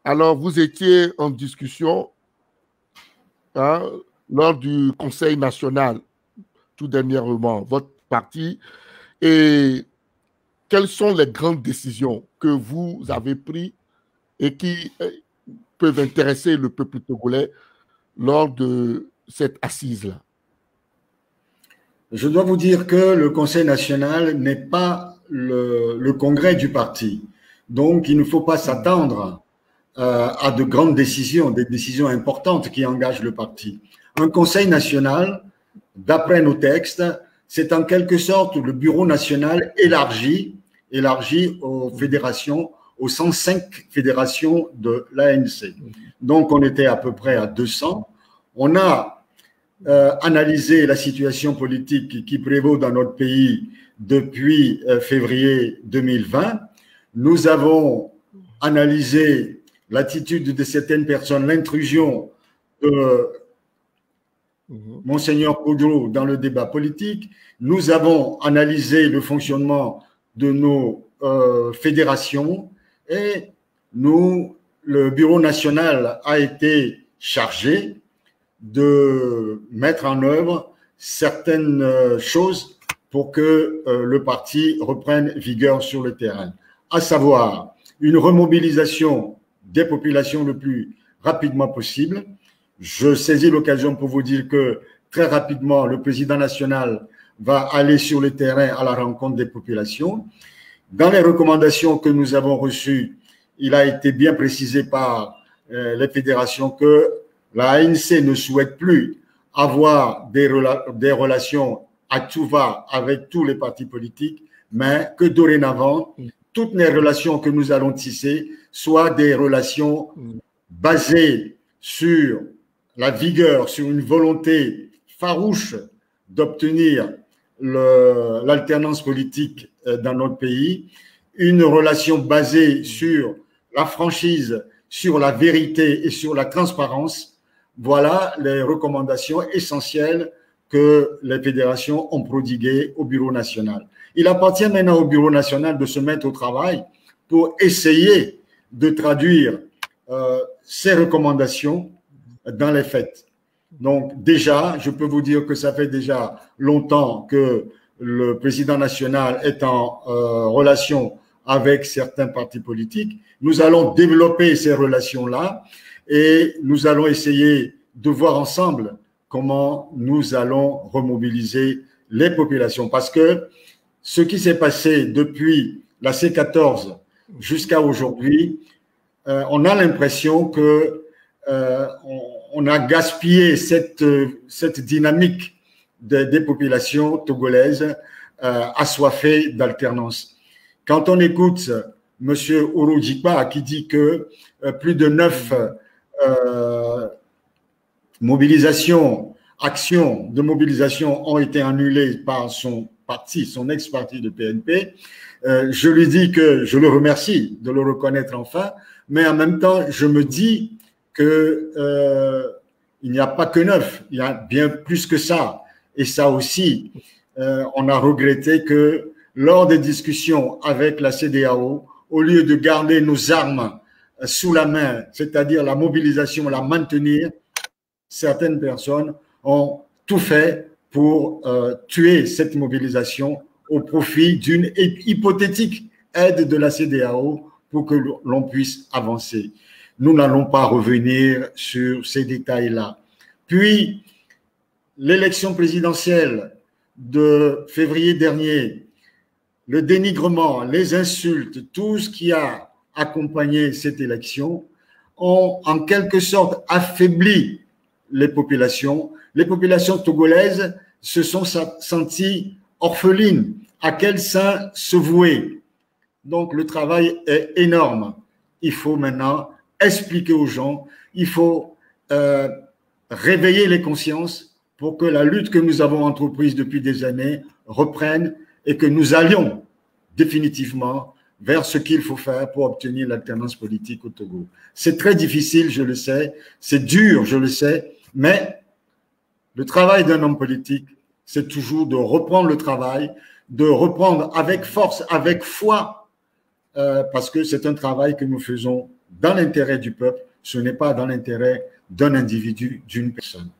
Alors, vous étiez en discussion, hein, lors du Conseil national, tout dernièrement, votre parti, et quelles sont les grandes décisions que vous avez prises et qui peuvent intéresser le peuple togolais lors de cette assise-là? Je dois vous dire que le Conseil national n'est pas le congrès du parti. Donc, il ne faut pas s'attendre à de grandes décisions, des décisions importantes qui engagent le parti. Un Conseil national, d'après nos textes, c'est en quelque sorte le bureau national élargi aux fédérations, aux 105 fédérations de l'ANC. Donc, on était à peu près à 200. On a analyser la situation politique qui prévaut dans notre pays depuis février 2020. Nous avons analysé l'attitude de certaines personnes, l'intrusion de Monseigneur Koudrou dans le débat politique. Nous avons analysé le fonctionnement de nos fédérations et le Bureau national a été chargé de mettre en œuvre certaines choses pour que le parti reprenne vigueur sur le terrain, à savoir une remobilisation des populations le plus rapidement possible. Je saisis l'occasion pour vous dire que très rapidement, le président national va aller sur le terrain à la rencontre des populations. Dans les recommandations que nous avons reçues, il a été bien précisé par les fédérations que la ANC ne souhaite plus avoir des relations à tout va avec tous les partis politiques, mais que dorénavant, toutes les relations que nous allons tisser soient des relations basées sur la vigueur, sur une volonté farouche d'obtenir l'alternance politique dans notre pays, une relation basée sur la franchise, sur la vérité et sur la transparence. Voilà les recommandations essentielles que les fédérations ont prodiguées au Bureau national. Il appartient maintenant au Bureau national de se mettre au travail pour essayer de traduire ces recommandations dans les faits. Donc déjà, je peux vous dire que ça fait déjà longtemps que le président national est en relation avec certains partis politiques. Nous allons développer ces relations-là et nous allons essayer de voir ensemble comment nous allons remobiliser les populations. Parce que ce qui s'est passé depuis la C14 jusqu'à aujourd'hui, on a l'impression que on a gaspillé cette dynamique des populations togolaises assoiffées d'alternance. Quand on écoute M. Ouroudjikba qui dit que plus de 9 actions de mobilisation ont été annulées par son parti, son ex-parti de PNP, je lui dis que je le remercie de le reconnaître enfin, mais en même temps, je me dis que il n'y a pas que 9, il y a bien plus que ça. Et ça aussi, on a regretté que lors des discussions avec la CEDEAO, au lieu de garder nos armes sous la main, c'est-à-dire la mobilisation, la maintenir, certaines personnes ont tout fait pour tuer cette mobilisation au profit d'une hypothétique aide de la CEDEAO pour que l'on puisse avancer. Nous n'allons pas revenir sur ces détails-là. Puis, l'élection présidentielle de février dernier, le dénigrement, les insultes, tout ce qui a accompagné cette élection ont en quelque sorte affaibli les populations. Les populations togolaises se sont senties orphelines. À quel saint se vouer? Donc le travail est énorme. Il faut maintenant expliquer aux gens, il faut réveiller les consciences pour que la lutte que nous avons entreprise depuis des années reprenne et que nous allions définitivement vers ce qu'il faut faire pour obtenir l'alternance politique au Togo. C'est très difficile, je le sais, c'est dur, je le sais, mais le travail d'un homme politique, c'est toujours de reprendre le travail, de reprendre avec force, avec foi, parce que c'est un travail que nous faisons dans l'intérêt du peuple, ce n'est pas dans l'intérêt d'un individu, d'une personne.